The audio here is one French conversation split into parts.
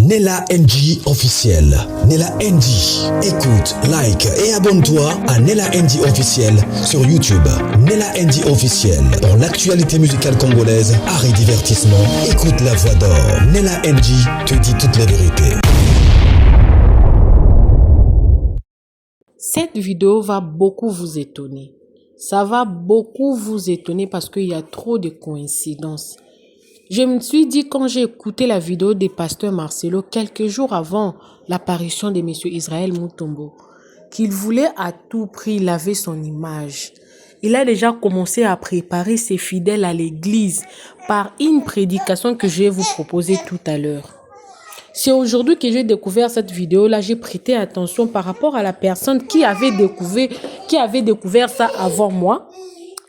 Nella NG officiel. Nella NG. Écoute, like et abonne-toi à Nella NG officiel sur YouTube. Nella NG officiel. Pour l'actualité musicale congolaise, art et divertissement, écoute la voix d'or. Nella NG te dit toute la vérité. Cette vidéo va beaucoup vous étonner. Ça va beaucoup vous étonner parce qu'il y a trop de coïncidences. Je me suis dit quand j'ai écouté la vidéo des pasteurs Marcelo quelques jours avant l'apparition de M. Israël Mutombo, qu'il voulait à tout prix laver son image. Il a déjà commencé à préparer ses fidèles à l'église par une prédication que je vais vous proposer tout à l'heure. C'est aujourd'hui que j'ai découvert cette vidéo-là, j'ai prêté attention par rapport à la personne qui avait découvert ça avant moi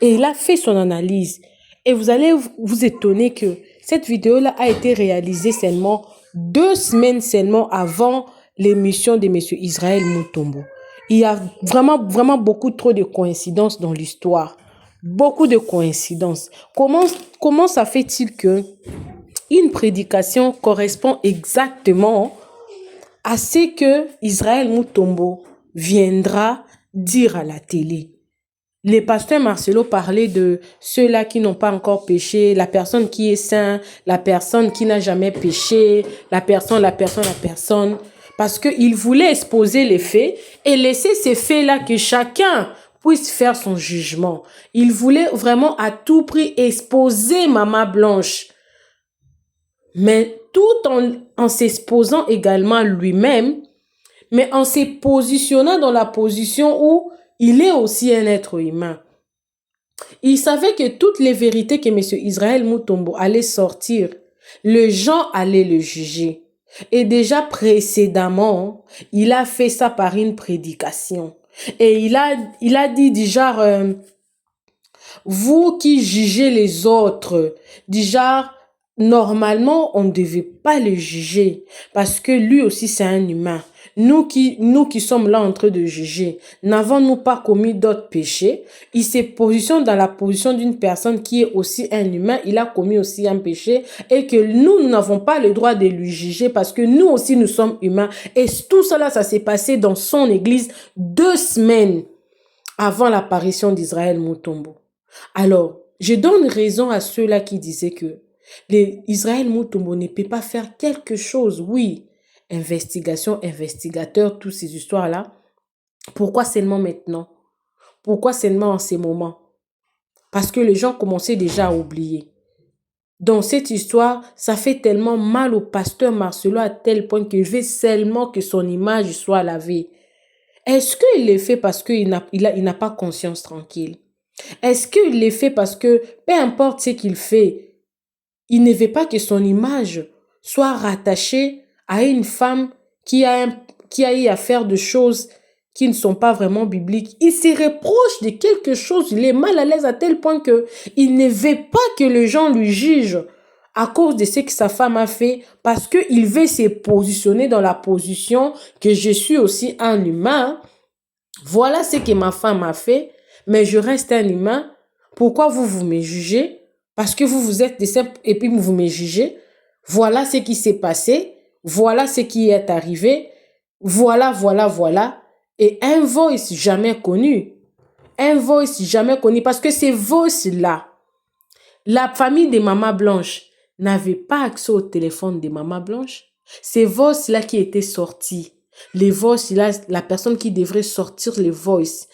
et il a fait son analyse. Et vous allez vous étonner que cette vidéo-là a été réalisée seulement 2 semaines seulement avant l'émission de M. Israël Mutombo. Il y a vraiment beaucoup trop de coïncidences dans l'histoire. Beaucoup de coïncidences. Comment ça fait-il que une prédication correspond exactement à ce que Israël Mutombo viendra dire à la télé? Les pasteurs Marcelo parlaient de ceux-là qui n'ont pas encore péché, la personne qui est sainte, la personne qui n'a jamais péché, la personne. Parce qu'il voulait exposer les faits et laisser ces faits-là que chacun puisse faire son jugement. Il voulait vraiment à tout prix exposer Maman Blanche. Mais tout en s'exposant également lui-même, mais en se positionnant dans la position où il est aussi un être humain. Il savait que toutes les vérités que M. Israël Mutombo allait sortir, les gens allaient le juger. Et déjà précédemment, il a fait ça par une prédication. Et il a dit du genre, vous qui jugez les autres, du genre, normalement, on ne devait pas le juger parce que lui aussi, c'est un humain. Nous qui sommes là en train de juger, n'avons-nous pas commis d'autres péchés? Il se positionne dans la position d'une personne qui est aussi un humain. Il a commis aussi un péché et que nous n'avons pas le droit de lui juger parce que nous aussi, nous sommes humains. Et tout cela, ça s'est passé dans son église 2 semaines avant l'apparition d'Israël Mutombo. Alors, je donne raison à ceux-là qui disaient que Israël Mutombo ne peut pas faire quelque chose. Oui, investigation, investigateur, toutes ces histoires-là. Pourquoi seulement maintenant? Pourquoi seulement en ces moments? Parce que les gens commençaient déjà à oublier. Dans cette histoire, ça fait tellement mal au pasteur Marcelo à tel point qu'il veut seulement que son image soit lavée. Est-ce qu'il le fait parce qu'il n'a pas conscience tranquille? Est-ce qu'il le fait parce que, peu importe ce qu'il fait, il ne veut pas que son image soit rattachée à une femme qui a eu à faire de choses qui ne sont pas vraiment bibliques? Il se reproche de quelque chose, il est mal à l'aise à tel point qu'il ne veut pas que les gens lui jugent à cause de ce que sa femme a fait, parce qu'il veut se positionner dans la position que je suis aussi un humain. Voilà ce que ma femme a fait, mais je reste un humain. Pourquoi vous me jugez? Parce que vous êtes des simples et puis vous me jugez. Voilà ce qui s'est passé. Voilà ce qui est arrivé. Voilà. Et un voice jamais connu. Un voice jamais connu. Parce que ces voices-là, la famille de Maman Blanche n'avait pas accès au téléphone de Maman Blanche. Ces voices-là qui étaient sorties. Les voices, la personne qui devrait sortir les voices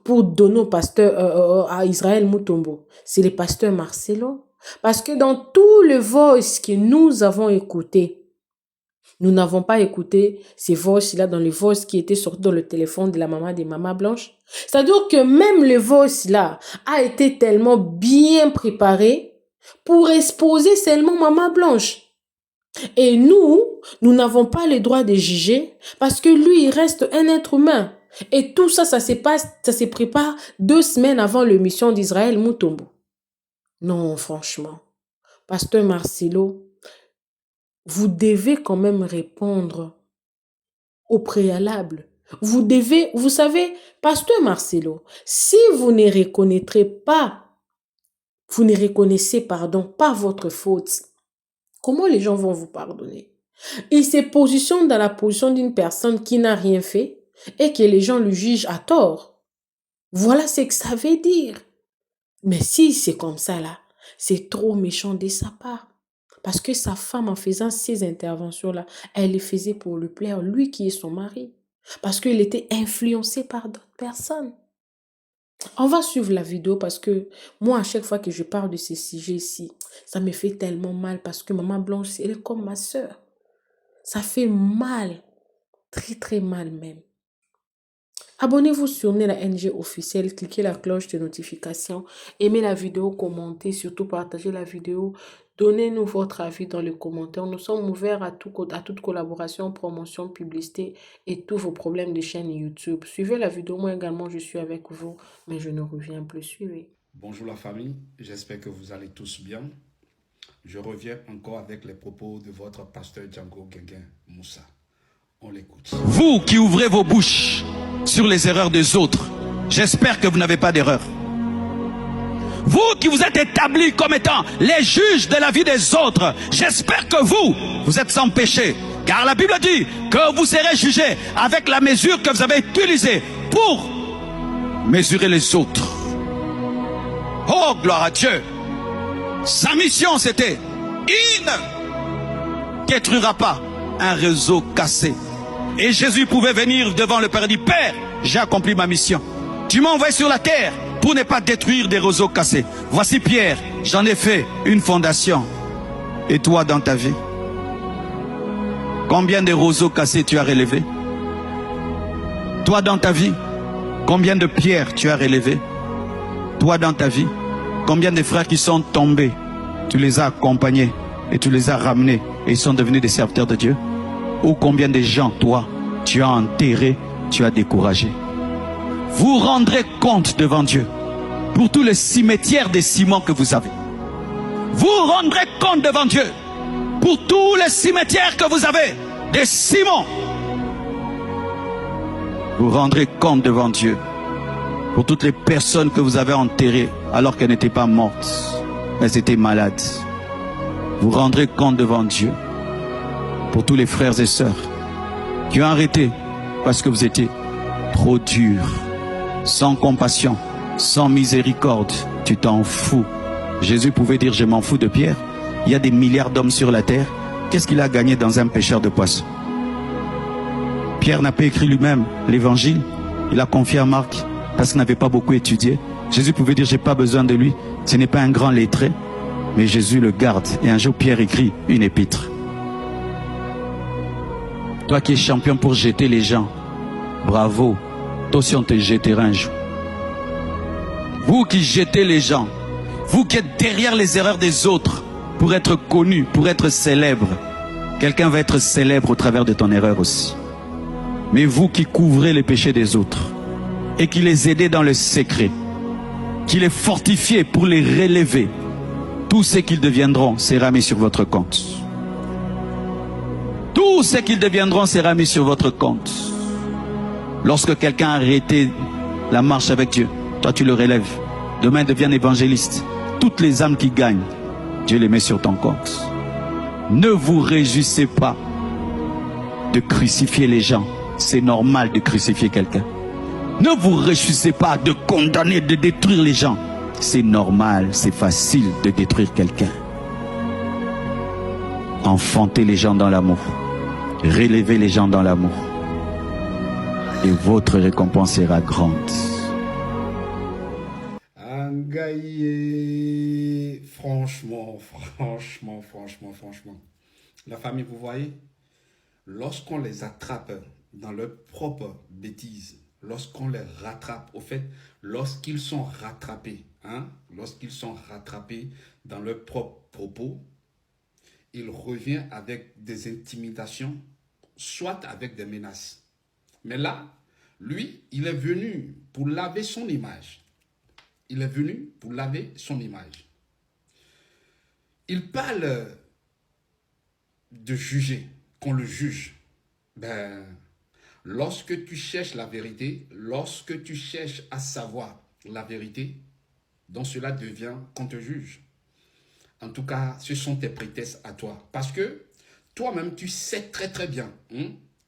pour donner au pasteur, à Israël Mutombo, c'est le pasteur Marcelo. Parce que dans tous les voices que nous avons écoutés, nous n'avons pas écouté ces voices-là dans les voices qui étaient sorties dans le téléphone de la maman de Maman Blanche. C'est-à-dire que même les voices-là a été tellement bien préparées pour exposer seulement Maman Blanche. Et nous n'avons pas le droit de juger parce que lui, il reste un être humain. Et tout ça, ça se prépare 2 semaines avant l'émission d'Israël Mutombo. Non, franchement, pasteur Marcelo, vous devez quand même répondre au préalable. Vous savez, pasteur Marcelo, si vous ne reconnaissez pas votre faute, comment les gens vont vous pardonner? Il se positionne dans la position d'une personne qui n'a rien fait et que les gens le jugent à tort. Voilà ce que ça veut dire. Mais si c'est comme ça là, c'est trop méchant de sa part. Parce que sa femme, en faisant ces interventions-là, elle les faisait pour le plaire, lui qui est son mari. Parce qu'il était influencé par d'autres personnes. On va suivre la vidéo parce que moi, à chaque fois que je parle de ces sujets-ci, ça me fait tellement mal parce que Maman Blanche, elle est comme ma sœur. Ça fait mal, très très mal même. Abonnez-vous sur Nella NG officiel, cliquez la cloche de notification, aimez la vidéo, commentez, surtout partagez la vidéo. Donnez-nous votre avis dans les commentaires. Nous sommes ouverts à toute collaboration, promotion, publicité et tous vos problèmes de chaîne YouTube. Suivez la vidéo, moi également je suis avec vous, mais je ne reviens plus. Suivez. Bonjour la famille, j'espère que vous allez tous bien. Je reviens encore avec les propos de votre pasteur Django Guinguin Moussa. On l'écoute. Vous qui ouvrez vos bouches sur les erreurs des autres, j'espère que vous n'avez pas d'erreur. Vous qui vous êtes établis comme étant les juges de la vie des autres, j'espère que vous êtes sans péché. Car la Bible dit que vous serez jugés avec la mesure que vous avez utilisée pour mesurer les autres. Oh, gloire à Dieu. Sa mission, c'était, il ne détruira pas un réseau cassé. Et Jésus pouvait venir devant le Père et dire, Père, j'ai accompli ma mission. Tu m'as envoyé sur la terre pour ne pas détruire des réseaux cassés. Voici Pierre, j'en ai fait une fondation. Et toi dans ta vie, combien de réseaux cassés tu as relevés? Toi dans ta vie, combien de pierres tu as relevées? Toi dans ta vie, combien de frères qui sont tombés, tu les as accompagnés et tu les as ramenés et ils sont devenus des serviteurs de Dieu? Ou combien de gens, toi, tu as enterré, tu as découragé? Vous rendrez compte devant Dieu pour tous les cimetières des ciments que vous avez. Vous rendrez compte devant Dieu pour tous les cimetières que vous avez des ciments. Vous rendrez compte devant Dieu pour toutes les personnes que vous avez enterrées alors qu'elles n'étaient pas mortes, elles étaient malades. Vous rendrez compte devant Dieu pour tous les frères et sœurs qui ont arrêté parce que vous étiez trop durs, sans compassion, sans miséricorde. Tu t'en fous. Jésus pouvait dire je m'en fous de Pierre. Il y a des milliards d'hommes sur la terre. Qu'est-ce qu'il a gagné dans un pêcheur de poissons? Pierre n'a pas écrit lui-même l'évangile. Il a confié à Marc parce qu'il n'avait pas beaucoup étudié. Jésus pouvait dire j'ai pas besoin de lui. Ce n'est pas un grand lettré. Mais Jésus le garde. Et un jour Pierre écrit une épître. Toi qui es champion pour jeter les gens, bravo. Toi aussi on te jettera un jour. Vous qui jetez les gens, vous qui êtes derrière les erreurs des autres, pour être connu, pour être célèbre, quelqu'un va être célèbre au travers de ton erreur aussi. Mais vous qui couvrez les péchés des autres, et qui les aidez dans le secret, qui les fortifiez pour les relever, tout ce qu'ils deviendront sera mis sur votre compte. Tout ce qu'ils deviendront sera mis sur votre compte. Lorsque quelqu'un a arrêté la marche avec Dieu, toi tu le relèves. Demain il devient évangéliste. Toutes les âmes qui gagnent, Dieu les met sur ton compte. Ne vous réjouissez pas de crucifier les gens. C'est normal de crucifier quelqu'un. Ne vous réjouissez pas de condamner, de détruire les gens. C'est normal, c'est facile de détruire quelqu'un. Enfantez les gens dans l'amour. Relevez les gens dans l'amour. Et votre récompense sera grande. Angaye, franchement. La famille, vous voyez, lorsqu'on les attrape dans leur propre bêtise, lorsqu'on les rattrape, au fait, lorsqu'ils sont rattrapés, lorsqu'ils sont rattrapés dans leurs propres propos, il revient avec des intimidations, soit avec des menaces. Mais là, lui, il est venu pour laver son image. Il est venu pour laver son image. Il parle de juger, qu'on le juge. Lorsque tu cherches la vérité, lorsque tu cherches à savoir la vérité, donc cela devient qu'on te juge. En tout cas, ce sont tes prétextes à toi. Parce que toi-même, tu sais très très bien,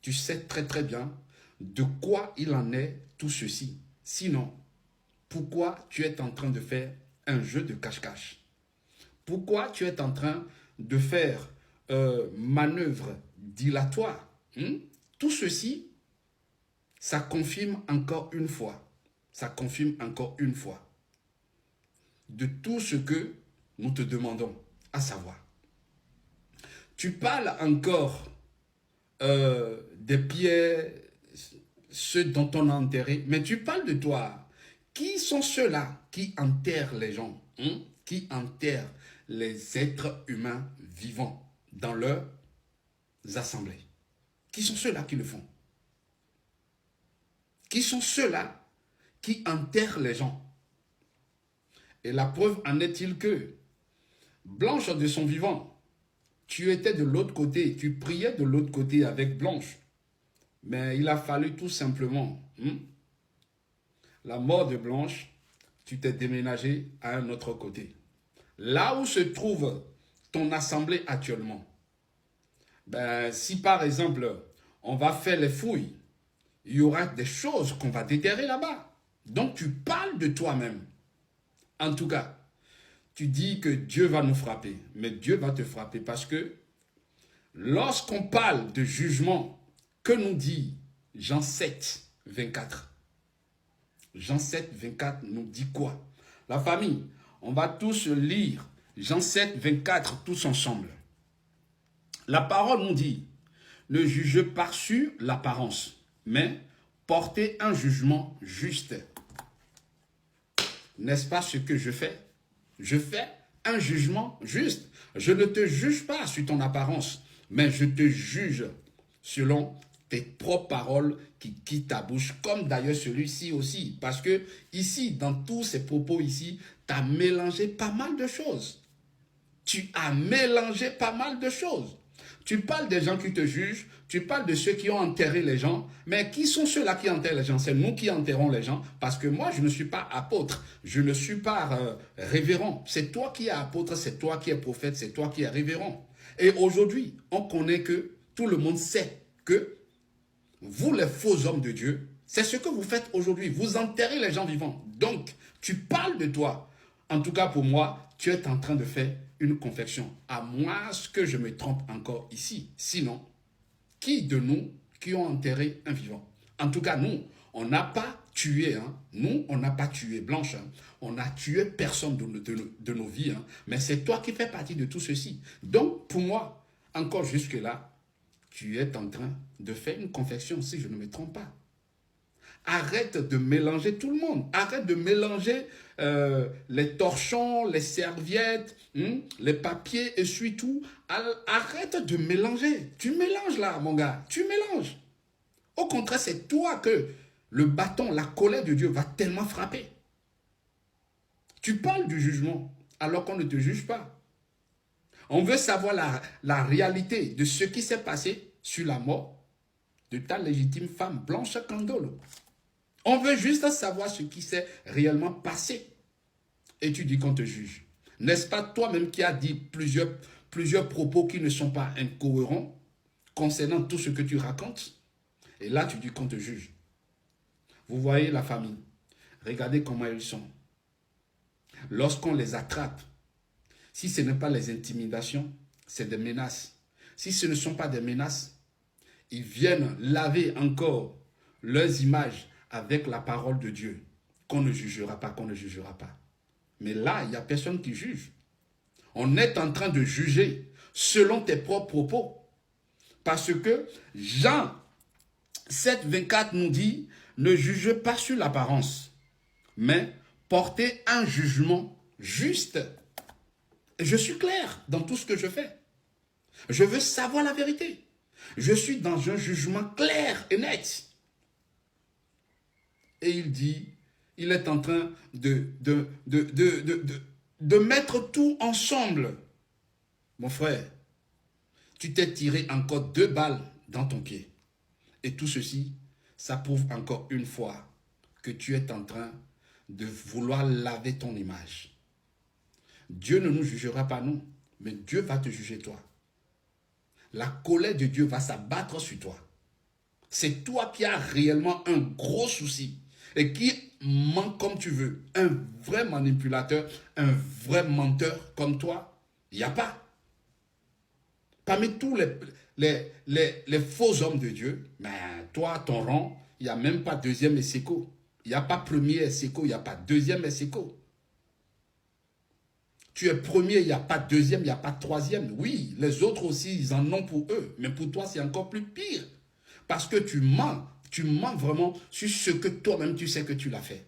tu sais très très bien de quoi il en est tout ceci. Sinon, pourquoi tu es en train de faire un jeu de cache-cache? Pourquoi tu es en train de faire manœuvre dilatoire? Tout ceci, ça confirme encore une fois, de tout ce que nous te demandons, à savoir. Tu parles encore des pierres, ceux dont on a enterré, mais tu parles de toi. Qui sont ceux-là qui enterrent les gens, qui enterrent les êtres humains vivants dans leurs assemblées? Qui sont ceux-là qui le font? Qui sont ceux-là qui enterrent les gens? Et la preuve en est-il que, Blanche de son vivant, tu étais de l'autre côté, tu priais de l'autre côté avec Blanche. Mais il a fallu tout simplement, la mort de Blanche, tu t'es déménagé à un autre côté. Là où se trouve ton assemblée actuellement, si par exemple, on va faire les fouilles, il y aura des choses qu'on va déterrer là-bas. Donc tu parles de toi-même. En tout cas, tu dis que Dieu va nous frapper, mais Dieu va te frapper parce que lorsqu'on parle de jugement, que nous dit Jean 7, 24? Jean 7, 24 nous dit quoi? La famille, on va tous lire Jean 7, 24 tous ensemble. La parole nous dit, ne jugez pas sur l'apparence, mais portez un jugement juste. N'est-ce pas ce que je fais? Je fais un jugement juste. Je ne te juge pas sur ton apparence, mais je te juge selon tes propres paroles qui quittent ta bouche, comme d'ailleurs celui-ci aussi. Parce que ici, dans tous ces propos ici, tu as mélangé pas mal de choses. Tu as mélangé pas mal de choses. Tu parles des gens qui te jugent, tu parles de ceux qui ont enterré les gens, mais qui sont ceux-là qui enterrent les gens? C'est nous qui enterrons les gens, parce que moi, je ne suis pas apôtre, je ne suis pas révérend. C'est toi qui es apôtre, c'est toi qui es prophète, c'est toi qui es révérend. Et aujourd'hui, on connaît que tout le monde sait que vous, les faux hommes de Dieu, c'est ce que vous faites aujourd'hui. Vous enterrez les gens vivants. Donc, tu parles de toi. En tout cas, pour moi, tu es en train de faire une confession. À moins que je me trompe encore ici. Sinon, qui de nous qui ont enterré un vivant? En tout cas, nous, on n'a pas tué. Nous, on n'a pas tué Blanche. On n'a tué personne de nos vies. Mais c'est toi qui fais partie de tout ceci. Donc, pour moi, encore jusque-là, tu es en train de faire une confession, si je ne me trompe pas. Arrête de mélanger tout le monde. Arrête de mélanger les torchons, les serviettes, les papiers, essuie-tout. Arrête de mélanger. Tu mélanges là, mon gars. Tu mélanges. Au contraire, c'est toi que le bâton, la colère de Dieu va tellement frapper. Tu parles du jugement alors qu'on ne te juge pas. On veut savoir la réalité de ce qui s'est passé sur la mort de ta légitime femme, Blanche Kandolo. On veut juste savoir ce qui s'est réellement passé. Et tu dis qu'on te juge. N'est-ce pas toi-même qui as dit plusieurs propos qui ne sont pas incohérents concernant tout ce que tu racontes? Et là, tu dis qu'on te juge. Vous voyez la famille. Regardez comment ils sont. Lorsqu'on les attrape, si ce n'est pas les intimidations, c'est des menaces. Si ce ne sont pas des menaces, ils viennent laver encore leurs images avec la parole de Dieu. Qu'on ne jugera pas, qu'on ne jugera pas. Mais là, il n'y a personne qui juge. On est en train de juger selon tes propres propos. Parce que Jean 7, 24 nous dit, ne jugez pas sur l'apparence, mais portez un jugement juste. Et je suis clair dans tout ce que je fais. Je veux savoir la vérité. Je suis dans un jugement clair et net. Et il dit, il est en train de mettre tout ensemble. Mon frère, tu t'es tiré encore 2 balles dans ton pied. Et tout ceci, ça prouve encore une fois que tu es en train de vouloir laver ton image. Dieu ne nous jugera pas nous, mais Dieu va te juger toi. la colère de Dieu va s'abattre sur toi. C'est toi qui as réellement un gros souci et qui ment comme tu veux. Un vrai manipulateur, un vrai menteur comme toi, il n'y a pas. Parmi tous les faux hommes de Dieu, mais toi, ton rang, il n'y a même pas deuxième Esséco. Il n'y a pas premier Esséco, il n'y a pas deuxième Esséco. Tu es premier, il n'y a pas deuxième, il n'y a pas troisième. Oui, les autres aussi, ils en ont pour eux. Mais pour toi, c'est encore plus pire. Parce que tu mens vraiment sur ce que toi-même tu sais que tu l'as fait.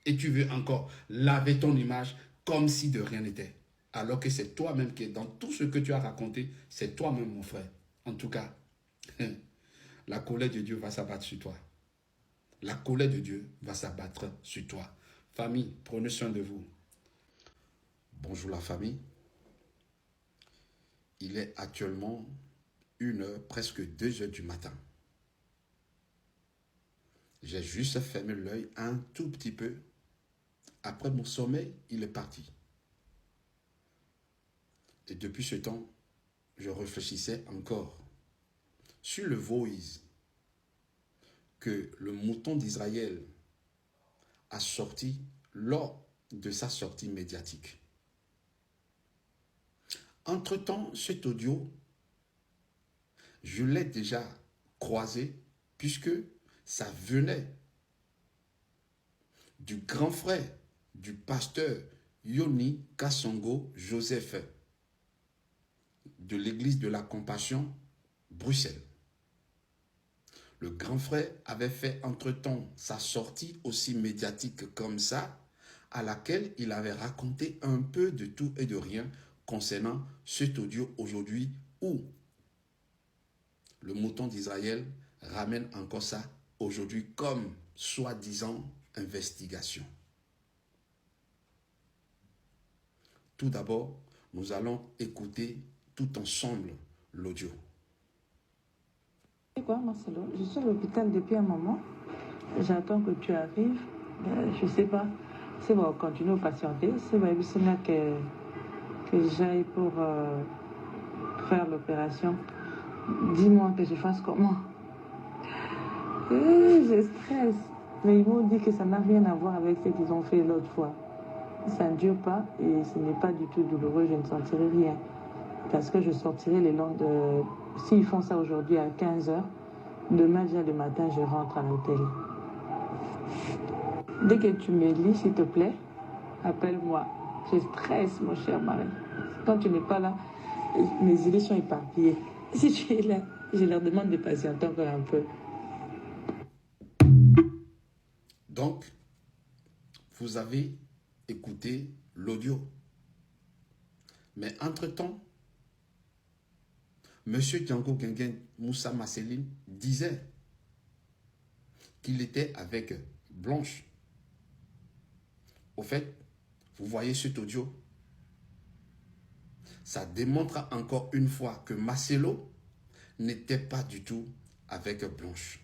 Et tu veux encore laver ton image comme si de rien n'était. Alors que c'est toi-même qui est dans tout ce que tu as raconté, c'est toi-même mon frère. En tout cas, la colère de Dieu va s'abattre sur toi. La colère de Dieu va s'abattre sur toi. Famille, prenez soin de vous. Bonjour la famille. Il est actuellement 1h, presque 2h du matin. J'ai juste fermé l'œil un tout petit peu. Après mon sommeil, il est parti. Et depuis ce temps, je réfléchissais encore sur le voice que le mouton d'Israël a sorti lors de sa sortie médiatique. Entre-temps, cet audio, je l'ai déjà croisé puisque ça venait du grand frère du pasteur Yoni Kassongo Joseph de l'église de la Compassion, Bruxelles. Le grand frère avait fait entre-temps sa sortie aussi médiatique comme ça, à laquelle il avait raconté un peu de tout et de rien concernant cet audio aujourd'hui où le mouton d'Israël ramène encore ça aujourd'hui comme soi-disant investigation. Tout d'abord, nous allons écouter tout ensemble l'audio. C'est quoi, Marcelo? Je suis à l'hôpital depuis un moment. J'attends que tu arrives. Je ne sais pas. C'est bon, continue à patienter. C'est bon, c'est là que j'aille pour faire l'opération. Dis-moi que je fasse comment? Je stresse. Mais ils m'ont dit que ça n'a rien à voir avec ce qu'ils ont fait l'autre fois. Ça ne dure pas et ce n'est pas du tout douloureux. Je ne sentirai rien. Parce que je sortirai les longs de... S'ils font ça aujourd'hui à 15h, demain déjà le matin, je rentre à l'hôtel. Dès que tu me lis, s'il te plaît, appelle-moi. Je stresse, mon cher mari. Quand tu n'es pas là, mes idées sont éparpillées. Si tu es là, je leur demande de patienter encore un peu. Donc, vous avez écouté l'audio. Mais entre-temps, M. Django Guenguen Moussa Masseline disait qu'il était avec Blanche. Au fait, vous voyez cet audio, ça démontre encore une fois que Marcelo n'était pas du tout avec Blanche.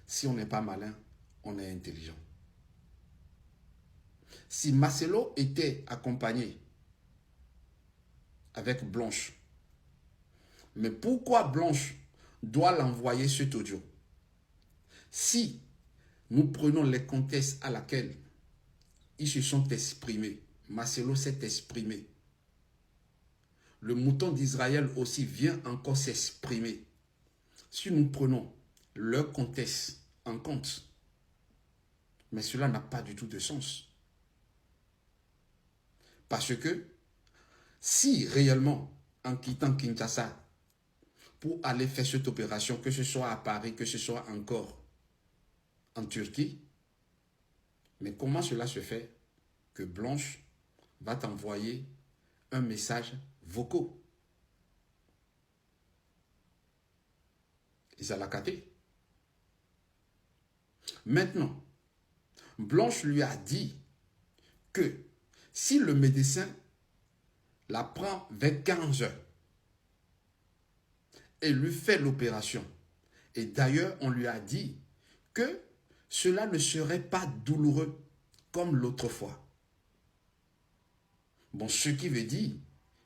Si on n'est pas malin, on est intelligent. Si Marcelo était accompagné avec Blanche, mais pourquoi Blanche doit l'envoyer cet audio? Si nous prenons les contextes à laquelle ils se sont exprimés, Marcelo s'est exprimé, le mouton d'Israël aussi vient encore s'exprimer. Si nous prenons leur contexte en compte, mais cela n'a pas du tout de sens. Parce que si réellement, en quittant Kinshasa, pour aller faire cette opération, que ce soit à Paris, que ce soit encore en Turquie, mais comment cela se fait que Blanche va t'envoyer un message vocal? Ils ont la caté. Maintenant, Blanche lui a dit que si le médecin la prend vers 15 heures et lui fait l'opération, et d'ailleurs on lui a dit que cela ne serait pas douloureux comme l'autre fois. Bon, ce qui veut dire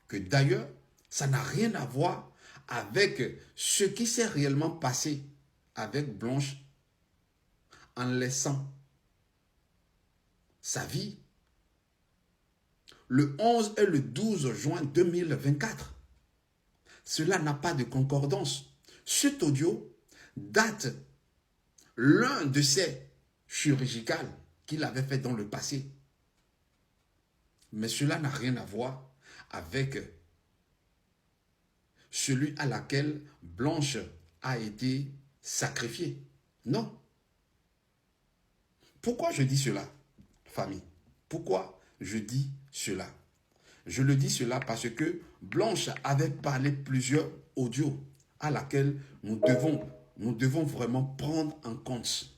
que d'ailleurs, Ça n'a rien à voir avec ce qui s'est réellement passé avec Blanche en laissant sa vie le 11 et le 12 juin 2024. Cela n'a pas de concordance. Cet audio date l'un de ces chirurgicales qu'il avait fait dans le passé. Mais cela n'a rien à voir avec celui à laquelle Blanche a été sacrifiée. Non. Pourquoi je dis cela, famille? Pourquoi je dis cela? Je le dis cela parce que Blanche avait parlé plusieurs audios à laquelle nous devons vraiment prendre en compte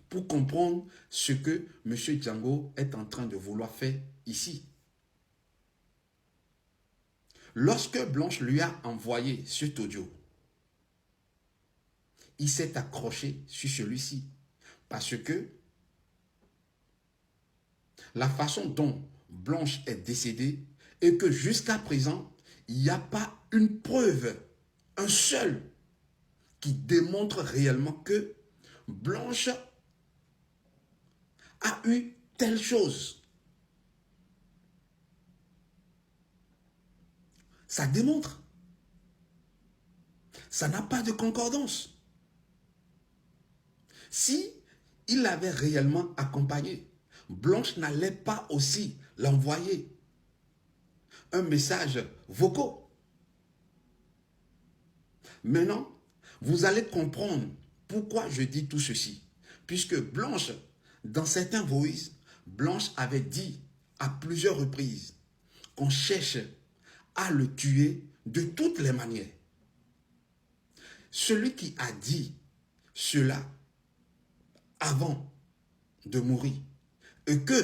pour comprendre ce que M. Django est en train de vouloir faire ici. Lorsque Blanche lui a envoyé cet audio, il s'est accroché sur celui-ci parce que la façon dont Blanche est décédée et que jusqu'à présent, il n'y a pas une preuve, un seul, qui démontre réellement que Blanche a eu telle chose. Ça démontre. Ça n'a pas de concordance. Si il l'avait réellement accompagné, Blanche n'allait pas aussi l'envoyer un message vocal. Maintenant, vous allez comprendre pourquoi je dis tout ceci. Puisque Blanche, dans certains voices, Blanche avait dit à plusieurs reprises qu'on cherche à le tuer de toutes les manières. Celui qui a dit cela avant de mourir et que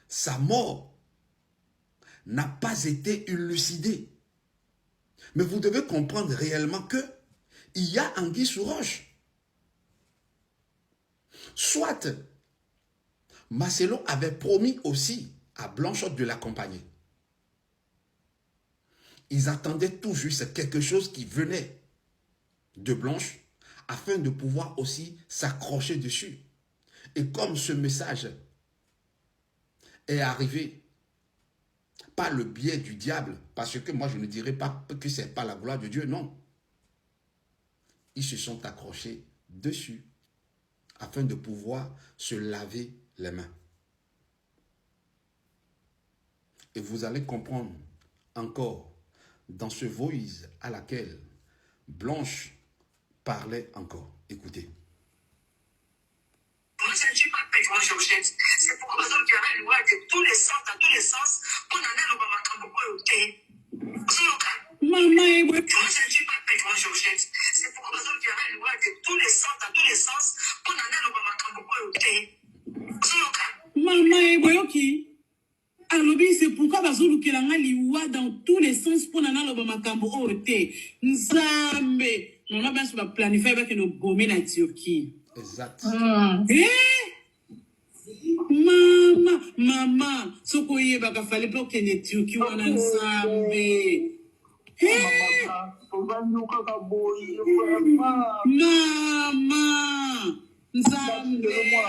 sa mort n'a pas été élucidée. Mais vous devez comprendre réellement que il y a anguille sous roche. Soit Marcelo avait promis aussi à Blanche de l'accompagner. Ils attendaient tout juste quelque chose qui venait de Blanche afin de pouvoir aussi s'accrocher dessus. Et comme ce message est arrivé par le biais du diable, parce que moi je ne dirais pas que ce n'est pas la gloire de Dieu, non. Ils se sont accrochés dessus afin de pouvoir se laver les mains. Et vous allez comprendre encore dans ce voice à laquelle Blanche parlait encore. Écoutez. C'est pourquoi nous avons le droit de tous les sens, dans tous les sens, qu'on en a le moment maman, c'est pourquoi nous avons le droit de tous les sens, dans tous les sens, qu'on en a le moment maman, alors, c'est pourquoi Bazulu Kelanga liwa dans tous les sens pour nana lo makambo ote. Nzambe. On a bien sûr planifié avec nos bomber la Turquie. Exact. Maman, soko yeba ka fallait pas que les Turquie wana nzambe. Maman, nzambe,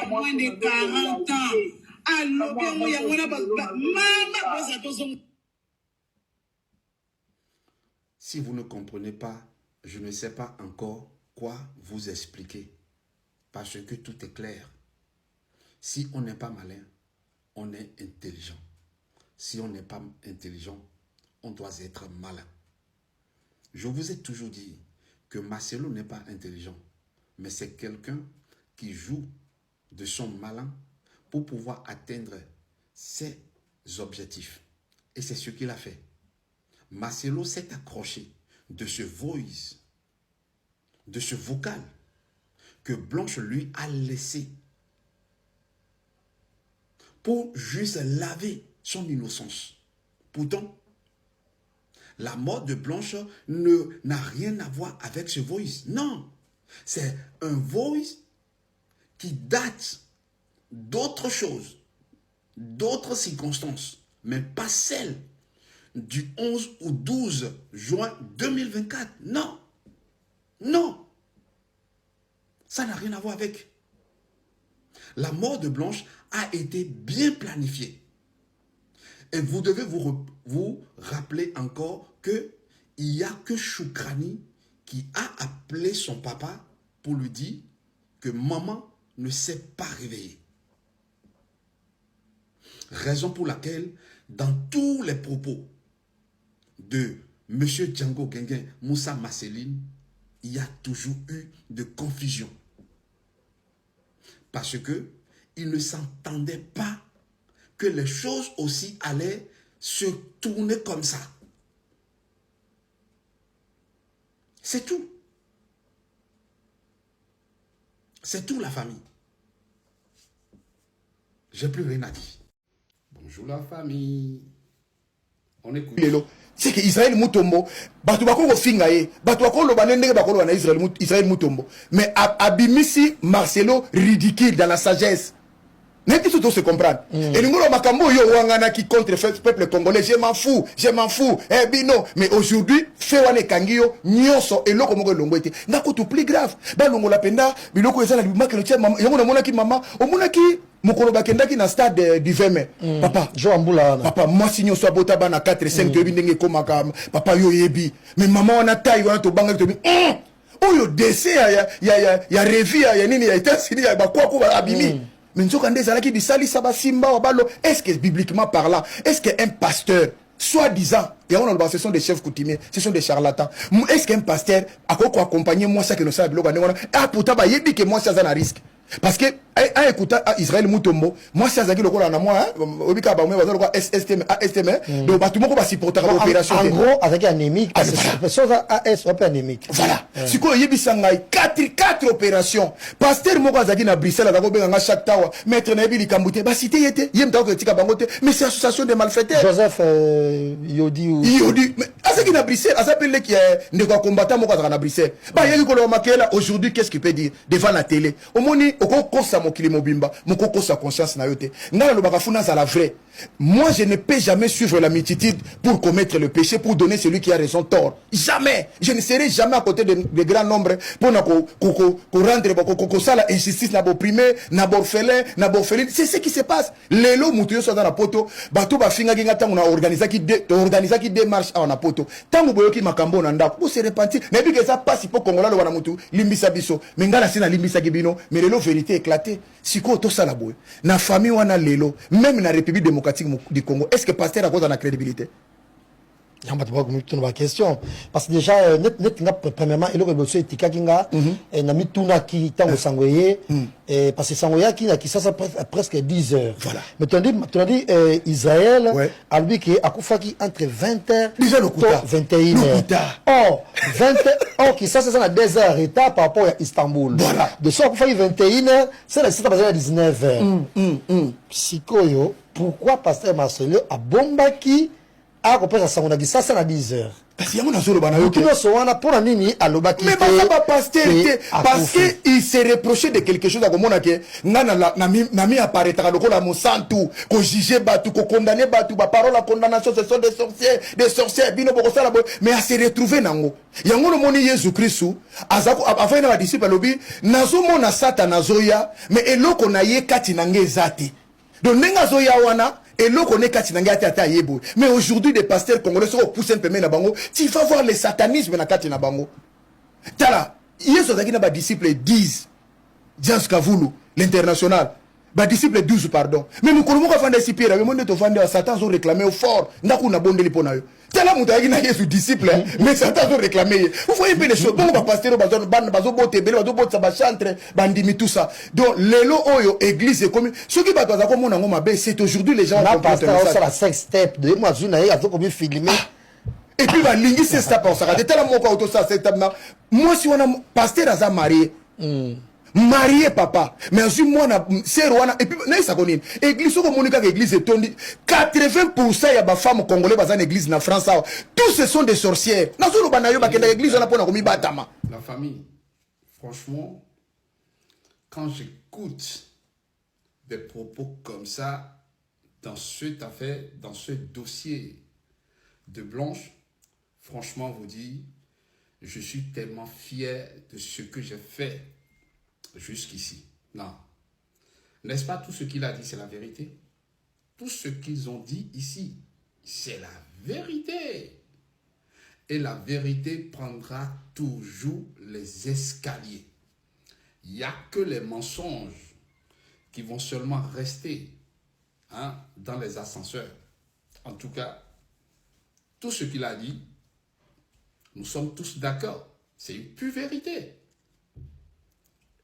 moins de 40 ans. Si vous ne comprenez pas, je ne sais pas encore quoi vous expliquer. Parce que tout est clair. Si on n'est pas malin, on est intelligent. Si on n'est pas intelligent, on doit être malin. Je vous ai toujours dit que Marcelo n'est pas intelligent, mais c'est quelqu'un qui joue de son malin pour pouvoir atteindre ses objectifs. Et c'est ce qu'il a fait. Marcelo s'est accroché de ce voice, de ce vocal que Blanche lui a laissé pour juste laver son innocence. Pourtant, la mort de Blanche n'a rien à voir avec ce voice. Non, c'est un voice qui date d'autres choses, d'autres circonstances, mais pas celles du 11 au 12 juin 2024. Non. Non. Ça n'a rien à voir avec. La mort de Blanche a été bien planifiée. Et vous devez vous rappeler encore qu'il n'y a que Choukrani qui a appelé son papa pour lui dire que maman ne s'est pas réveillée. Raison pour laquelle, dans tous les propos de M. Django Guenguin, Moussa Masseline, il y a toujours eu de confusion. Parce que il ne s'entendait pas que les choses aussi allaient se tourner comme ça. C'est tout. C'est tout la famille. J'ai plus rien à dire. Bonjour la famille. On écoute. C'est que Israël Mutombo, batu bako finga ye, batu bako lo banende bako lo na Israël Mutombo. Mais abimisi Marcelo ridicule dans la sagesse. N'est-ce tout se comprendre. Et nous avons makambo yo wangana qui contre le peuple congolais, je m'en fous. Eh bino, mais aujourd'hui, fait wane kangio nyonso et loko moko longwete. Nako tout plus grave. Ba longo la penda, biloko ezala bimaka le tia mama, yango na mona ki mama, o mona ki mokolo bakenda ki na stade du 20 mai. Papa, Joambula. Papa, moi signo so bota ba na 4 5 de ndenge koma ka papa yo yebi. Mais maman wana taille wana to banga to bi. Oyo décès ya revi ya nini ya États-Unis ya ba kwa ko abimi. Mais nous avons est-ce que bibliquement parlant, est-ce qu'un pasteur, soi-disant, et on a ce sont des chefs coutumiers, ce sont des charlatans, est-ce qu'un pasteur a accompagné moi ça que nous savons, ah pourtant, il dit que moi ça a un risque. Parce que, en écoutant Israël Mutombo, moi ça a dit le rôle en moi, Obika Baumé, STM, donc tout le monde va supporter l'opération. En gros, avec anémique, parce que la personne AS un peu anémique. Voilà. Si quoi, il y a 4 opérations. Pasteur Mokazaki na Bruxelles, à chaque tawa, maître Nabil Kambouté, bah cité était, il y a un tika bangote, mais c'est association de malfaiteurs. Joseph Yodi ou. Yodi, mais à ce qui na Bruxelles, à s'appeler qui est ne combattant Mokazaka na Bruxelles. Bah, il y a eu qu'on là aujourd'hui, qu'est-ce qu'il peut dire devant la télé? Au moni, au kosa mokili mobimba, mon kosa conscience na yote. N'a le bagafuna à la vraie. Moi, je ne peux jamais suivre la multitude pour commettre le péché, pour donner celui qui a raison tort. Jamais. Je ne serai jamais à côté de grands nombres pour rendre ça la injustice, na opprimé, na orphelin, na orpheline. C'est ce qui se passe. Lelo mutuyo so dans la poto, bato ba finga ginga tangu na organiser qui démarche en na poto. Tangu boyoki makambo na ndako, pour se repentir. Mais puis que ça passe pour Congola lo wana mutu, limbisa biso. Mengala sina limbisa gibino, mais lelo vérité éclatée. Siko to sala boy. Na famille wana lelo, même na République démocratique du Congo, est-ce que pasteur a cause de la crédibilité? Il y a une question. Parce que déjà, premièrement, il y a une éthique qui est mis tout qui est en sangoye. Parce que sangoya qui ça presque 10 heures. Voilà. Mais tu as dit Israël, à lui qui est à Koufaki entre 20h et 21h. Or, 20h, qui ça, c'est à 2 heures retard par rapport à Istanbul. Voilà. De ça, à Koufaki 21h, c'est à 19h. Psychoyo, pourquoi Pasteur Marcelo a bombaki? Ah, on peut ça na 10 heures. Parce qu'il y a mon azolo bana yoke. Mais pas postérité. Parce qu'il s'est reproché de quelque chose à Gomona que n'a mis apparaître le la Monsanto, qu'on jugeait Batu, qu'on condamnait Batu, ba parole à condamnation, ce sont des sorciers, bino bokosa la mais à se retrouver nango. Yango no moni Jésus Christ, afin na disciple lobi, nazo mona sata nazoya, mais eloko na ye kati nange zati. Donc nenga zoya wana et l'eau connaît mais aujourd'hui, des pasteurs congolais sont poussés un peu na bango. Tu vas voir le satanisme na kati na bango. Tala, hier sur les disciples 10, Jans Kavulu, l'international. Ba disciples 12, pardon. Mais nous connaissons pas des disciples, mais nous devons Satan ont réclamé au fort. N'a n'a bon délipon na eux. Tala mutayi na Jésus disciple, mais Satan ont réclamé. Vous voyez un peu les choses. Bon, pasteur, bazo bote, bazo bote, ba chantre, bandimi tout ça. Donc, l'élo oyo église et commune. Ce qui va passer comme mon angoma c'est aujourd'hui les gens. Là, pasteur, ça la 5 steps de moi, je n'ai pas comme filmé. Et puis, bah, lingi c'est ça pour ça. De tel amour auto ça, c'est moi, si on a pasteur à marié. Marié papa, mais si moi c'est Rwanda et puis ça connaît. Église comme Monica église est 80% ya ba femmes congolais bazan église na France. Tous ce sont des sorcières. Na zolo banayo ba kenda église on a pona komi batama. La famille, franchement, quand j'écoute des propos comme ça dans cette affaire, dans ce dossier, de Blanche, franchement vous dit, je suis tellement fier de ce que j'ai fait jusqu'ici. Non. N'est-ce pas tout ce qu'il a dit, c'est la vérité? Tout ce qu'ils ont dit ici, c'est la vérité. Et la vérité prendra toujours les escaliers. Il n'y a que les mensonges qui vont seulement rester dans les ascenseurs. En tout cas, tout ce qu'il a dit, nous sommes tous d'accord. C'est une pure vérité.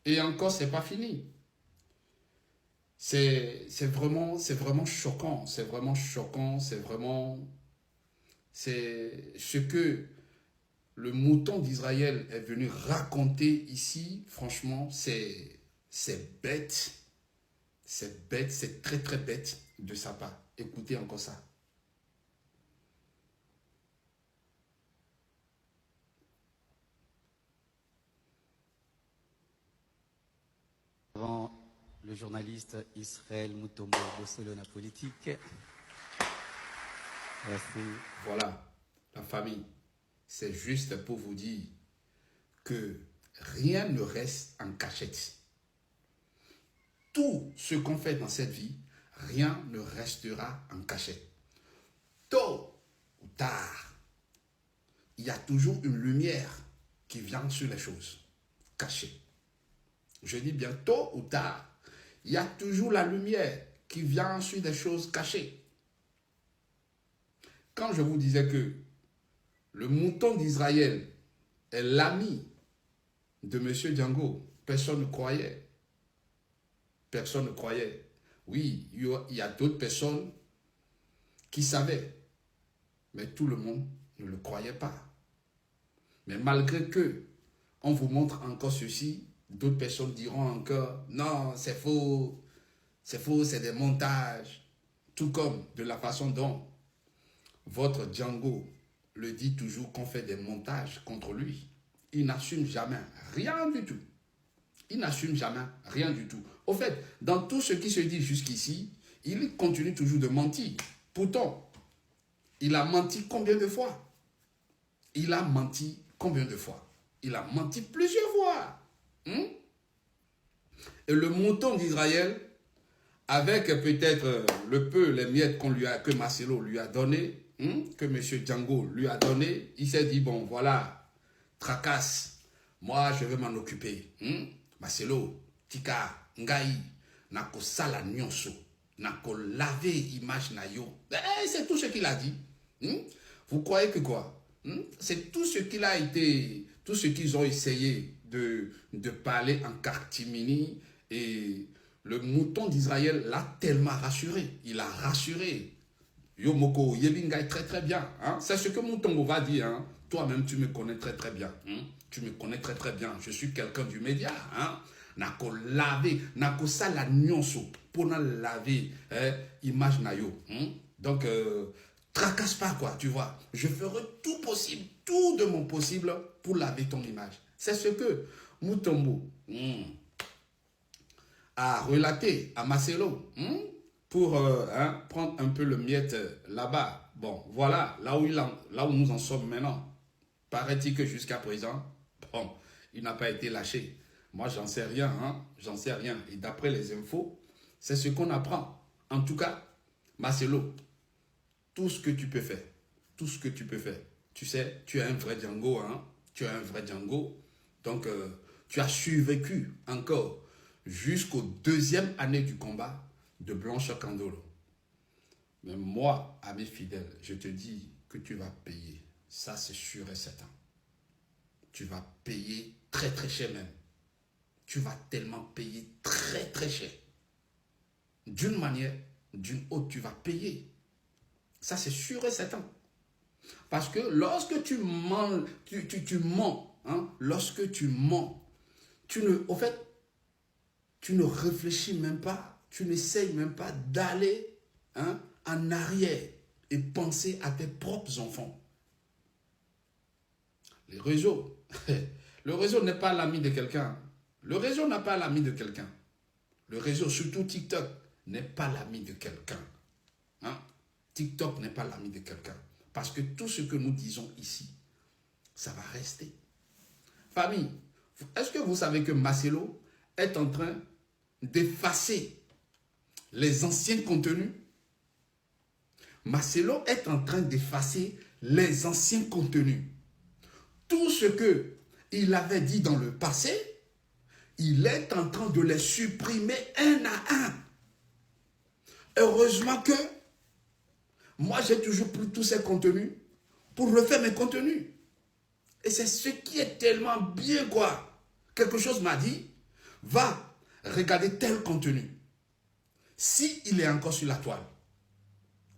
Et encore, ce n'est pas fini. C'est vraiment choquant. C'est vraiment choquant. C'est ce que le mouton d'Israël est venu raconter ici. Franchement, c'est bête. C'est bête, c'est très très bête de sa part. Écoutez encore ça. Avant le journaliste Israël Mutombo Barcelona Politique. Merci. Voilà, la famille. C'est juste pour vous dire que rien ne reste en cachette. Tout ce qu'on fait dans cette vie, rien ne restera en cachette. Tôt ou tard, il y a toujours une lumière qui vient sur les choses cachées. Je dis bien tôt ou tard, il y a toujours la lumière qui vient sur des choses cachées. Quand je vous disais que le mouton d'Israël est l'ami de M. Django, personne ne croyait. Personne ne croyait. Oui, il y a d'autres personnes qui savaient, mais tout le monde ne le croyait pas. Mais malgré que on vous montre encore ceci, d'autres personnes diront encore, non, c'est faux, c'est des montages. Tout comme de la façon dont votre Django le dit toujours qu'on fait des montages contre lui. Il n'assume jamais rien du tout. Il n'assume jamais rien du tout. Au fait, dans tout ce qui se dit jusqu'ici, il continue toujours de mentir. Pourtant, il a menti combien de fois? Il a menti combien de fois? Il a menti plusieurs fois. Et le mouton d'Israël, avec peut-être les miettes que Marcelo lui a donné, que M. Django lui a donné, il s'est dit, bon, voilà, tracasse, moi je vais m'en occuper. Marcelo, Tika, Ngai, nako sala nyonso, nako laver image na yo. C'est tout ce qu'il a dit. Vous croyez que quoi? C'est tout ce qu'il a été, tout ce qu'ils ont essayé de parler en catimini, et le mouton d'Israël l'a tellement rassuré. Il a rassuré. Yo Moko, Yebinga est très très bien. C'est ce que Moutongo va dire. Toi-même, tu me connais très très bien. Tu me connais très très bien. Je suis quelqu'un du média. Nako laver, nako sala nyonso, pour laver image na yo. Donc, tracasse pas quoi, tu vois. Je ferai tout possible, tout de mon possible pour laver ton image. C'est ce que Moutombo a relaté à Marcelo pour prendre un peu le miette là-bas. Bon, voilà, là où nous en sommes maintenant. Paraît-il que jusqu'à présent, bon, il n'a pas été lâché. Moi, j'en sais rien, j'en sais rien. Et d'après les infos, c'est ce qu'on apprend. En tout cas, Marcelo, tout ce que tu peux faire, tout ce que tu peux faire. Tu sais, tu es un vrai Django, tu es un vrai Django. Donc, tu as survécu encore jusqu'aux 2e année du combat de Blanche Candolo. Mais moi, ami fidèle, je te dis que tu vas payer. Ça, c'est sûr et certain. Tu vas payer très très cher même. Tu vas tellement payer très très cher. D'une manière, d'une autre, tu vas payer. Ça, c'est sûr et certain. Parce que lorsque tu mens, lorsque tu mens, au fait, tu ne réfléchis même pas, tu n'essayes même pas d'aller en arrière et penser à tes propres enfants. Les réseaux, le réseau n'est pas l'ami de quelqu'un. Le réseau n'a pas l'ami de quelqu'un. Le réseau, surtout TikTok, n'est pas l'ami de quelqu'un. TikTok n'est pas l'ami de quelqu'un. Parce que tout ce que nous disons ici, ça va rester. Famille, est-ce que vous savez que Marcelo est en train d'effacer les anciens contenus? Marcelo est en train d'effacer les anciens contenus. Tout ce qu'il avait dit dans le passé, il est en train de les supprimer un à un. Heureusement que moi, j'ai toujours pris tous ces contenus pour refaire mes contenus. Et c'est ce qui est tellement bien, quoi. Quelque chose m'a dit, va regarder tel contenu. Si il est encore sur la toile.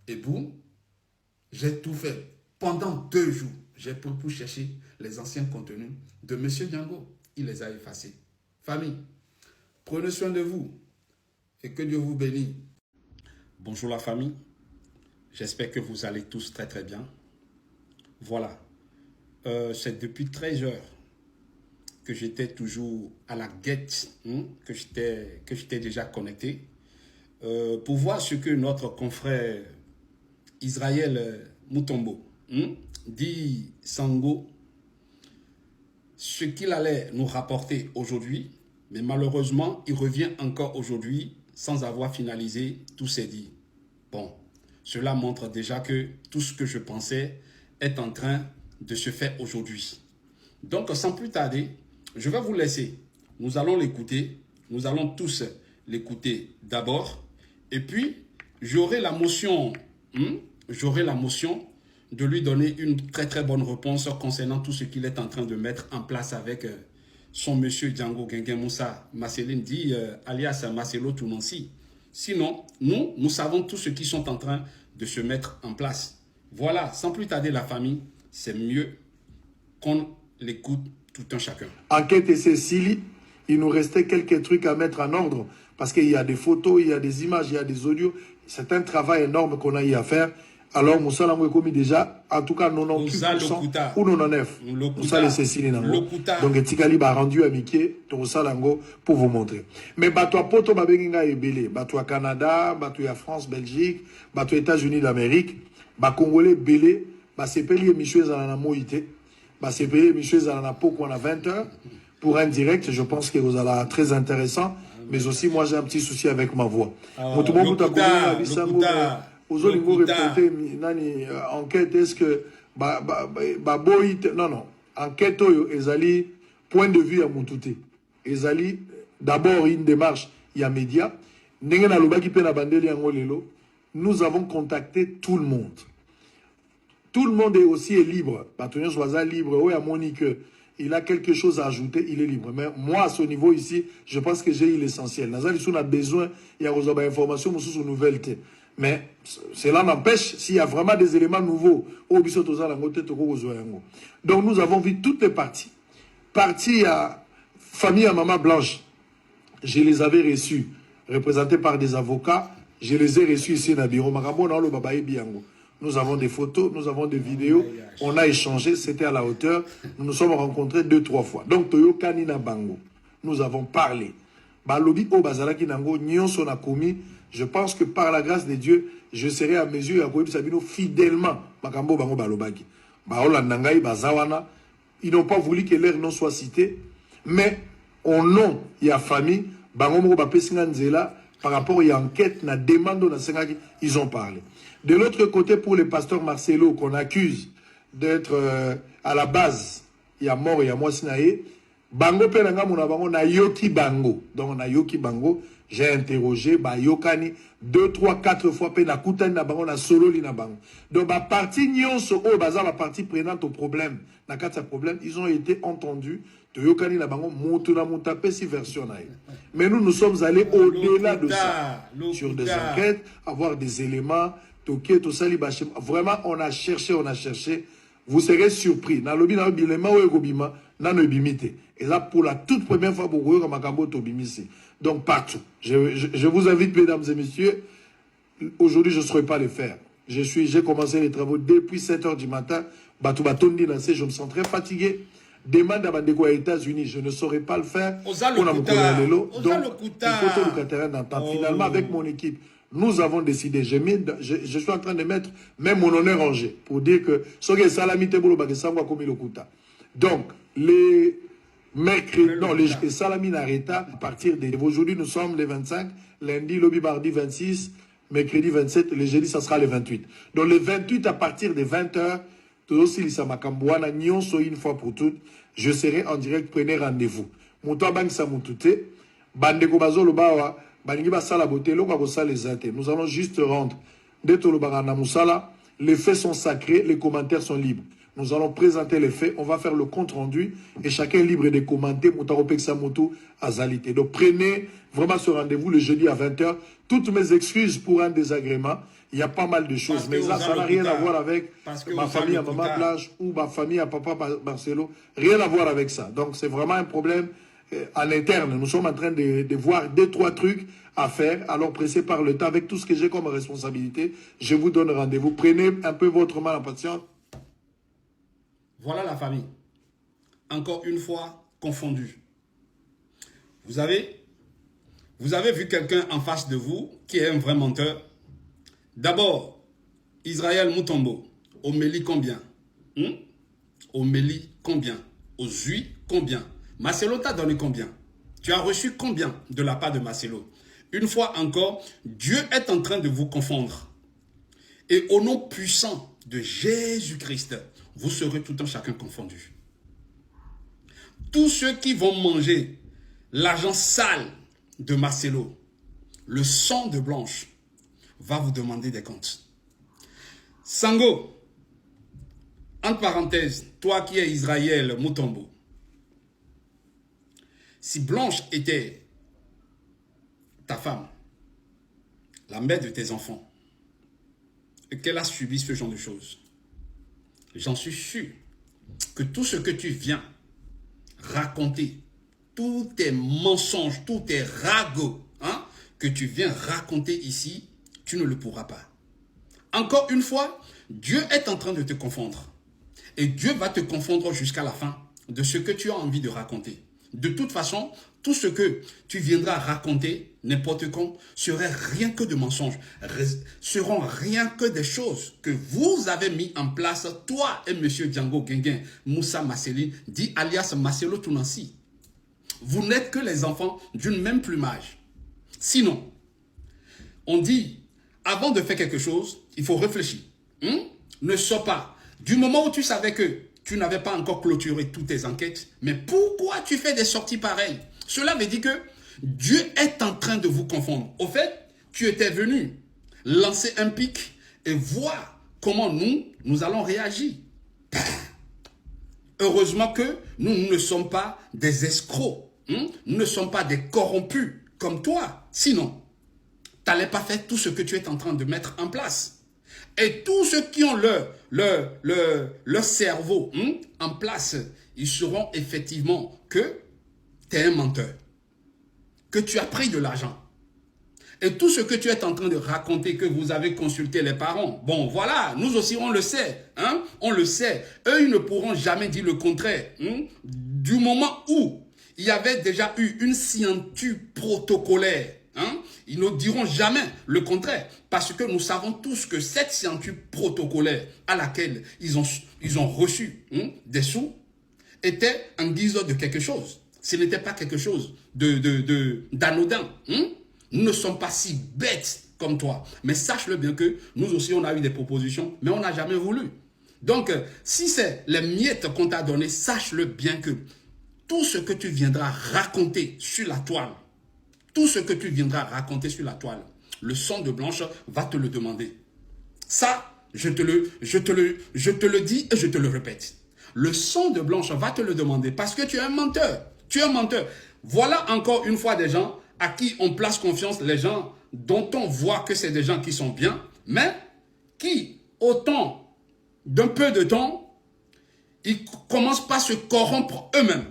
Et boum, j'ai tout fait. Pendant 2 jours, j'ai pris pour chercher les anciens contenus de M. Django. Il les a effacés. Famille, prenez soin de vous et que Dieu vous bénisse. Bonjour la famille. J'espère que vous allez tous très très bien. Voilà. C'est depuis 13 heures que j'étais toujours à la guette, que j'étais déjà connecté, pour voir ce que notre confrère Israël Mutombo dit Sango, ce qu'il allait nous rapporter aujourd'hui, mais malheureusement, il revient encore aujourd'hui sans avoir finalisé tous ses dits. Bon, cela montre déjà que tout ce que je pensais est en train de se faire aujourd'hui. Donc, sans plus tarder, je vais vous laisser. Nous allons l'écouter. Nous allons tous l'écouter d'abord. Et puis, j'aurai la motion de lui donner une très très bonne réponse concernant tout ce qu'il est en train de mettre en place avec son monsieur Django Guinguin Moussa Marceline dit alias Marcelo Tounansi. Sinon, nous savons tout ce qui sont en train de se mettre en place. Voilà, sans plus tarder la famille, c'est mieux qu'on l'écoute tout un chacun. Enquête et Cécilie, il nous restait quelques trucs à mettre en ordre parce qu'il y a des photos, il y a des images, il y a des audios. C'est un travail énorme qu'on a eu à faire. Alors, Moussa Lango est commis déjà, en tout cas, 98% ou 99%. Moussa et Cécilie Nango. Donc, Tikali a rendu amitié, Moussa Lango, pour vous montrer. Mais, Batoua Poto, Babenga est belé. Batoua Canada, Batoua France, Belgique, Batoua États-Unis d'Amérique, Batoua Congolais belé, Batoua Peli Michoué Zalana Moïté, Batoua Peli Michoué Zalana Poko, on a 20 heures. Pour un direct, je pense que vous allez très intéressant. Mais aussi, moi, j'ai un petit souci avec ma voix. Aujourd'hui, vous répondez, enquête, est-ce que, non, enquête, ezali, point de vue à Moutouté. Ezali, d'abord, une démarche, il y a média. Nous avons contacté tout le monde. Tout le monde est aussi libre. Batounion soit libre. Oui, à Monique, il a quelque chose à ajouter, il est libre. Mais moi, à ce niveau ici, je pense que j'ai eu l'essentiel. Nazali, on a besoin, il y a des informations, sur nouvelles. Mais cela n'empêche, s'il y a vraiment des éléments nouveaux, donc nous avons vu toutes les parties. Partie à famille à Maman Blanche, je les avais reçus, représentés par des avocats, je les ai reçus ici à Biro. Nous avons des photos, nous avons des vidéos, on a échangé, c'était à la hauteur, nous nous sommes rencontrés 2-3 fois. Donc Toyo Kanina Bango, nous avons parlé. Balobi O Bazalaki Nango, Nyon son a commis. Je pense que par la grâce de Dieu, je serai à mesure à Koyebi Sabino fidèlement. Makambo Bango Balobaki. Baola Nangai, Bazawana. Ils n'ont pas voulu que leur nom soit cité. Mais au nom, il y a famille. Bango Moko Bapesinganzela. Par rapport à l'enquête, na demande na Sengaki, ils ont parlé. De l'autre côté, pour le pasteur Marcelo, qu'on accuse d'être à la base, il y a mort, il y a moi Sinae. Bango Penanga Mounabango na Yoki Bango. Donc, na Yoki Bango. J'ai interrogé, Yokani, 2, 3, 4 fois, na Koutani na bango, na solo li na bango. Donc, partie nyonso, la partie prenante au problème, na kata problème, ils ont été entendus, de Yokani na bango, moutuna moutapé si version na. Mais nous sommes allés au-delà de ça, sur des enquêtes, avoir des éléments, toké, tout ça, vraiment, on a cherché, vous serez surpris. Na lobi na bilema ou egobima, na no bimite. Et là, pour la toute première fois, vous voyez comme Makambo Tobimisi. Donc, partout. Je vous invite, mesdames et messieurs, aujourd'hui, je ne saurais pas le faire. J'ai commencé les travaux depuis 7 h du matin. Je me sens très fatigué. Demande à Bandeko aux États-Unis, je ne saurais pas le faire. Donc, il faut tout le terrain d'entente. Finalement, avec mon équipe, nous avons décidé, je suis en train de mettre même mon honneur en jeu pour dire que ce que salamité bolo bagesangwa comme le kuta. Donc les mercredi, non, les salami n'arrêta à partir de aujourd'hui nous sommes les 25, lundi, lobby mardi 26, mercredi 27, le jeudi ça sera le 28. Donc le 28 à partir de 20h, tout aussi l'Issamakambouana, nyonso une fois pour toutes, je serai en direct, prenez rendez-vous. Moutoua bang sa moutouté, bandeko bazo lo bawa, baningi basala beauté, lo kwa les athées. Nous allons juste rendre, deto lo barana moussala, les faits sont sacrés, les commentaires sont libres. Nous allons présenter les faits, on va faire le compte rendu et chacun est libre de commenter Moutaropeksa Moto Azalité. Donc prenez vraiment ce rendez-vous le jeudi à 20h. Toutes mes excuses pour un désagrément. Il y a pas mal de choses, mais ça n'a rien à voir avec ma famille à Maman Plage ou ma famille à Papa Barcelo. Rien à voir avec ça. Donc c'est vraiment un problème à l'interne. Nous sommes en train de voir 2-3 trucs à faire. Alors pressé par le temps, avec tout ce que j'ai comme responsabilité, je vous donne rendez-vous. Prenez un peu votre mal en patience. Voilà la famille. Encore une fois, confondue. Vous avez vu quelqu'un en face de vous qui est un vrai menteur. D'abord, Israël Mutombo. Omélie combien? Omélie combien? Ozui combien? Marcelo t'a donné combien? Tu as reçu combien de la part de Marcelo? Une fois encore, Dieu est en train de vous confondre. Et au nom puissant de Jésus-Christ, vous serez tout un chacun confondus. Tous ceux qui vont manger l'argent sale de Marcelo, le sang de Blanche, va vous demander des comptes. Sango, entre parenthèses, toi qui es Israël Mutombo, si Blanche était ta femme, la mère de tes enfants, et qu'elle a subi ce genre de choses, j'en suis sûr que tout ce que tu viens raconter, tous tes mensonges, tous tes ragots que tu viens raconter ici, tu ne le pourras pas. Encore une fois, Dieu est en train de te confondre. Et Dieu va te confondre jusqu'à la fin de ce que tu as envie de raconter. De toute façon, tout ce que tu viendras raconter, n'importe quand, serait rien que de mensonges, seront rien que des choses que vous avez mis en place, toi et M. Django Guinguin, Moussa Masseli, dit alias Marcelo Tounansi. Vous n'êtes que les enfants d'une même plumage. Sinon, on dit, avant de faire quelque chose, il faut réfléchir. Ne sors pas. Du moment où tu savais que tu n'avais pas encore clôturé toutes tes enquêtes, mais pourquoi tu fais des sorties pareilles? Cela veut dire que Dieu est en train de vous confondre. Au fait, tu étais venu lancer un pic et voir comment nous allons réagir. Heureusement que nous ne sommes pas des escrocs. Nous ne sommes pas des corrompus comme toi. Sinon, tu n'allais pas faire tout ce que tu es en train de mettre en place. Et tous ceux qui ont leur cerveau en place, ils sauront effectivement que tu es un menteur, que tu as pris de l'argent. Et tout ce que tu es en train de raconter, que vous avez consulté les parents, bon voilà, nous aussi on le sait, on le sait. Eux, ils ne pourront jamais dire le contraire. Du moment où il y avait déjà eu une signature protocolaire, ils ne diront jamais le contraire, parce que nous savons tous que cette signature protocolaire à laquelle ils ont reçu des sous était en guise de quelque chose. Ce n'était pas quelque chose d'anodin. Nous ne sommes pas si bêtes comme toi. Mais sache-le bien que nous aussi, on a eu des propositions, mais on n'a jamais voulu. Donc, si c'est les miettes qu'on t'a données, sache-le bien que tout ce que tu viendras raconter sur la toile, tout ce que tu viendras raconter sur la toile, le sang de Blanche va te le demander. Ça, je te le dis et je te le répète. Le sang de Blanche va te le demander parce que tu es un menteur. Tu es un menteur. Voilà encore une fois des gens à qui on place confiance, les gens dont on voit que c'est des gens qui sont bien, mais qui, au temps d'un peu de temps, ils commencent par se corrompre eux-mêmes.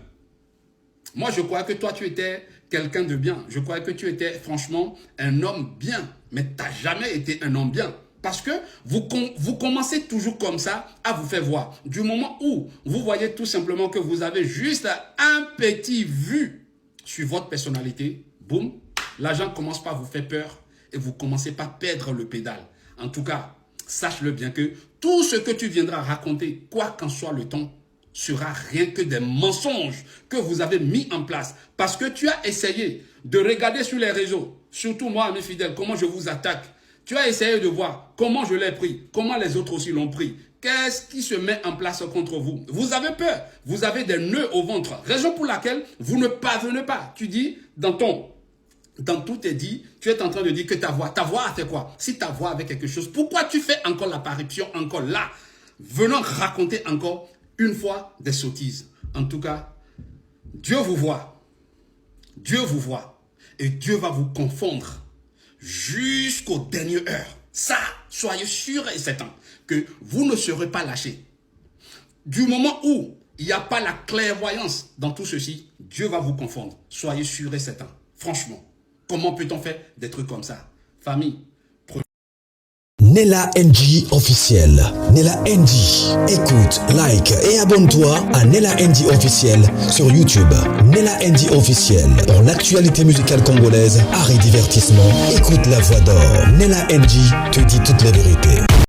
Moi, je crois que toi, tu étais quelqu'un de bien. Je crois que tu étais franchement un homme bien. Mais tu n'as jamais été un homme bien. Parce que vous commencez toujours comme ça à vous faire voir. Du moment où vous voyez tout simplement que vous avez juste un petit vu sur votre personnalité, boum, l'argent commence par vous faire peur. et vous commencez par perdre le pédale. En tout cas, sache-le bien que tout ce que tu viendras raconter, quoi qu'en soit le temps, sera rien que des mensonges que vous avez mis en place. Parce que tu as essayé de regarder sur les réseaux, surtout moi, mes fidèles, comment je vous attaque. Tu as essayé de voir comment je l'ai pris, comment les autres aussi l'ont pris. Qu'est-ce qui se met en place contre vous? Vous avez peur, vous avez des nœuds au ventre. Raison pour laquelle vous ne parvenez pas. Tu dis, dans tout est dit, tu es en train de dire que ta voix a fait quoi? Si ta voix avait quelque chose, pourquoi tu fais encore l'apparition, encore là? Venons raconter encore une fois des sottises. En tout cas, Dieu vous voit. Dieu vous voit. Et Dieu va vous confondre jusqu'aux dernières heures. Ça, soyez sûr et certain que vous ne serez pas lâchés. Du moment où il n'y a pas la clairvoyance dans tout ceci, Dieu va vous confondre. Soyez sûr et certain. Franchement, comment peut-on faire des trucs comme ça? Famille. Nella NG officiel. Nella NG. Écoute, like et abonne-toi à Nella NG officiel sur YouTube. Nella NG officiel. Pour l'actualité musicale congolaise, art et divertissement, écoute la voix d'or. Nella NG te dit toutes les vérités.